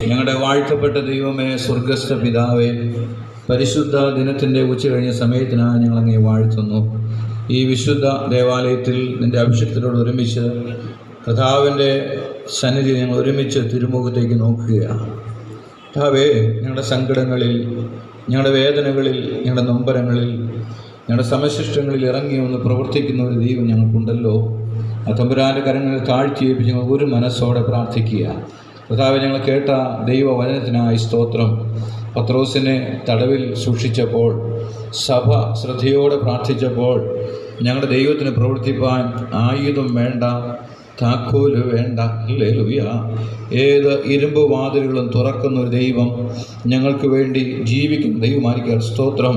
ഞങ്ങളുടെ വാഴ്ത്തപ്പെട്ട ദൈവമേ, സ്വർഗസ്ഥ പിതാവേ, പരിശുദ്ധ ദിനത്തിൻ്റെ ഉച്ച കഴിഞ്ഞ സമയത്തിനായി ഞങ്ങൾ അങ്ങേ വാഴ്ത്തുന്നു. ഈ വിശുദ്ധ ദേവാലയത്തിൽ നിൻ്റെ അഭിഷേകത്തിനോട് ഒരുമിച്ച് കർത്താവിൻ്റെ സന്നിധി ഞങ്ങൾ ഒരുമിച്ച് തിരുമുഖത്തേക്ക് നോക്കുകയാണ്. കർത്താവേ, ഞങ്ങളുടെ സങ്കടങ്ങളിൽ, ഞങ്ങളുടെ വേദനകളിൽ, ഞങ്ങളുടെ നൊമ്പരങ്ങളിൽ, ഞങ്ങളുടെ സമശിഷ്ടങ്ങളിൽ ഇറങ്ങി ഒന്ന് പ്രവർത്തിക്കുന്ന ഒരു ദൈവം ഞങ്ങൾക്കുണ്ടല്ലോ. ആ തമ്പുരാൻ്റെ കരങ്ങളിൽ താഴ്ത്തിയേപ്പിച്ച് ഞങ്ങൾ ഒരു മനസ്സോടെ പ്രാർത്ഥിക്കുക. കർത്താവേ, ഞങ്ങൾ കേട്ട ദൈവവചനത്തിനായി സ്തോത്രം. പത്രോസിനെ തടവിൽ സൂക്ഷിച്ചപ്പോൾ, സഭ ശ്രദ്ധയോടെ പ്രാർത്ഥിച്ചപ്പോൾ, ഞങ്ങളുടെ ദൈവത്തിന് പ്രവർത്തിപ്പാൻ ആയുധം വേണ്ട, താക്കോല് വേണ്ട. ഹല്ലേലൂയ. ഏത് ഇരുമ്പ് വാതിലുകളും തുറക്കുന്ന ഒരു ദൈവം, ഞങ്ങൾക്ക് വേണ്ടി ജീവിക്കുന്ന ദൈവമായിരിക്കും. സ്തോത്രം.